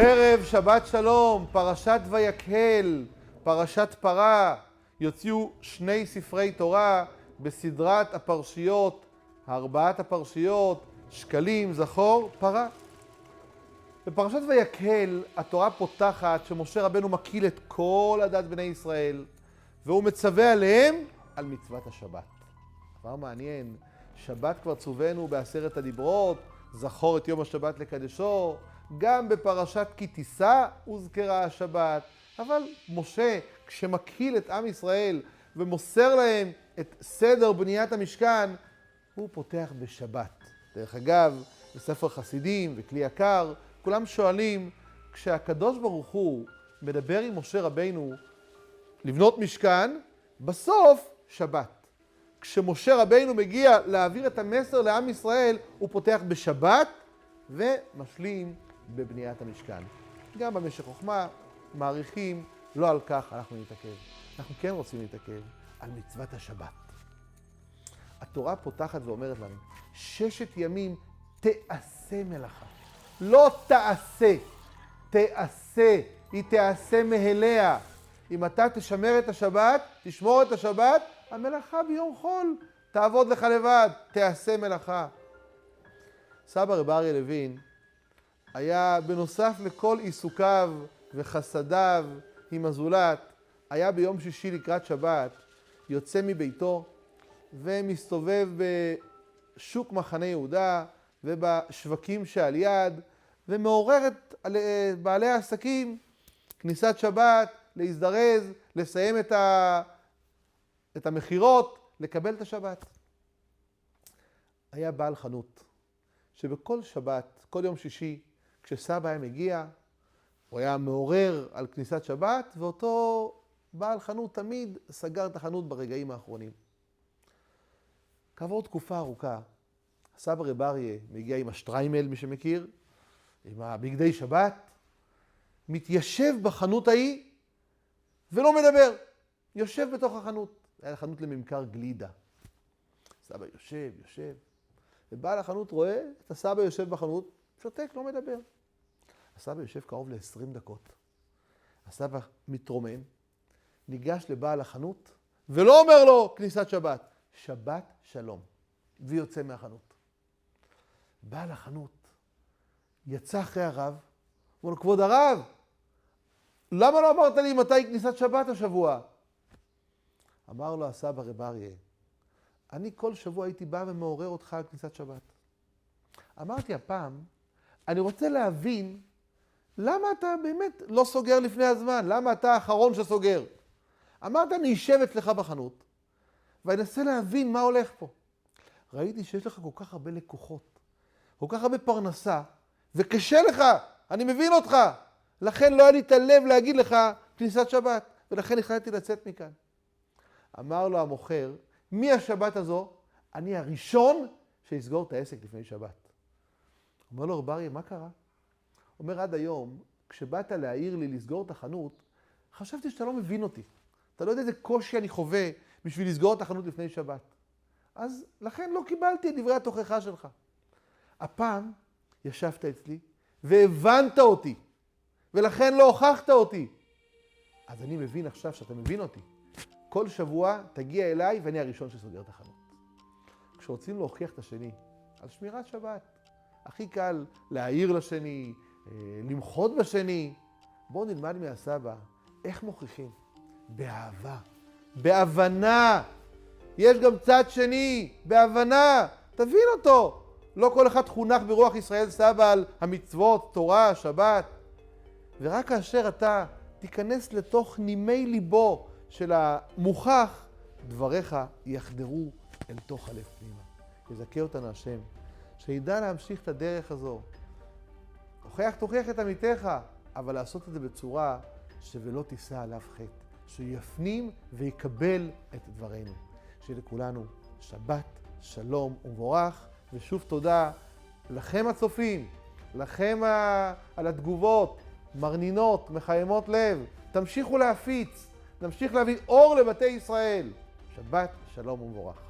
ערב שבת שלום, פרשת ויקהל, פרשת פרה, יוציאו שני ספרי תורה בסדרת הפרשיות, ארבעת הפרשיות, שקלים, זכור, פרה. בפרשת ויקהל התורה פותחת שמשה רבנו מקיל את כל עדת בני ישראל, והוא מצווה עליהם על מצוות השבת. דבר מעניין, שבת כבר צווינו בעשרת הדיברות, זכור את יום השבת לקדשו, גם בפרשת כי תישא הוזכרה השבת, אבל משה כשמקיל את עם ישראל ומוסר להם את סדר בניית המשכן, הוא פותח בשבת. דרך אגב, בספר חסידים וכלי יקר, כולם שואלים, כשהקדוש ברוך הוא מדבר עם משה רבינו לבנות משכן, בסוף שבת. כשמשה רבינו מגיע להעביר את המסר לעם ישראל, הוא פותח בשבת ומשלים בבניית המשכן. גם במשך חוכמה, מעריכים, לא על כך אנחנו נתעכב. אנחנו כן רוצים להתעכב על מצוות השבת. התורה פותחת ואומרת לנו, 6 ימים תעשה מלאכה. לא תעשה, תעשה. היא תעשה מאליה. אם אתה תשמר את השבת, תשמור את השבת, המלאכה ביום חול. תעבוד לך לבד, תעשה מלאכה. סבא רב אריה לוין היה בנוסף לכל עיסוקיו וחסדיו עם הזולת, היה ביום שישי לקראת שבת, יוצא מביתו ומסתובב בשוק מחנה יהודה ובשווקים שעל יד, ומעורר את בעלי העסקים, כניסת שבת, להזדרז, לסיים את המחירות, לקבל את השבת. היה בעל חנות שבכל שבת, כל יום שישי, כשסבא היה מגיע, הוא היה מעורר על כניסת שבת, ואותו בעל חנות תמיד סגר את החנות ברגעים האחרונים. כעבור תקופה ארוכה, סבא רב אריה מגיע עם השטריימל, מי שמכיר, עם הבגדי שבת, מתיישב בחנות ההיא ולא מדבר. יושב בתוך החנות. היה חנות לממכר גלידה. סבא יושב. ובעל החנות רואה את הסבא יושב בחנות, שותק, לא מדבר. הסבא יושב קרוב ל-20 דקות. הסבא מתרומם, ניגש לבעל החנות, ולא אומר לו כניסת שבת, שבת שלום, ויוצא מהחנות. בעל החנות יצא אחרי הרב, אומר לו, כבוד הרב, למה לא אמרת לי מתי כניסת שבת השבוע? אמר לו הסבא רב אריה, אני כל שבוע הייתי בא ומעורר אותך על כניסת שבת. אמרתי הפעם, אני רוצה להבין למה אתה באמת לא סוגר לפני הזמן, למה אתה האחרון שסוגר. אמרת, אני אשב אצלך בחנות, ואני אנסה להבין מה הולך פה. ראיתי שיש לך כל כך הרבה לקוחות, כל כך הרבה פרנסה, וקשה לך, אני מבין אותך. לכן לא היה לי את הלב להגיד לך כניסת שבת, ולכן החלטתי לצאת מכאן. אמר לו המוכר, מהשבת הזו, אני הראשון שיסגור את העסק לפני שבת. אומר לו, רב אריה, מה קרה? אומר, עד היום, כשבאת להעיר לי לסגור את החנות, חשבתי שאתה לא מבין אותי. אתה לא יודע איזה קושי אני חווה בשביל לסגור את החנות לפני שבת. אז לכן לא קיבלתי את דברי התוכחה שלך. הפעם ישבת אצלי והבנת אותי, ולכן לא הוכחת אותי. אז אני מבין עכשיו שאתה מבין אותי. כל שבוע תגיע אליי ואני הראשון שסוגר את החנות. כשרוצים להוכיח את השני על שמירת שבת, הכי קל להעיר לשני, למחות בשני. בואו נלמד מהסבא איך מוכיחים. באהבה, בהבנה. יש גם צד שני, בהבנה. תבין אותו. לא כל אחד חונך ברוח ישראל סבא על המצוות, תורה, שבת. ורק כאשר אתה תיכנס לתוך נימי ליבו של המוכח, דבריך יחדרו אל תוך הלב פנימה. יזכה אותנו השם, שידע להמשיך את הדרך הזו. תוכיח את עמיתך, אבל לעשות את זה בצורה שלא תישא עליו חטא. שיפנים ויקבל את דברינו. שיהיה לכולנו שבת, שלום ומבורך, ושוב תודה לכם הצופים, לכם על התגובות, מרנינות, מחיימות לב. תמשיכו להפיץ, נמשיך להביא אור לבתי ישראל. שבת, שלום ומבורך.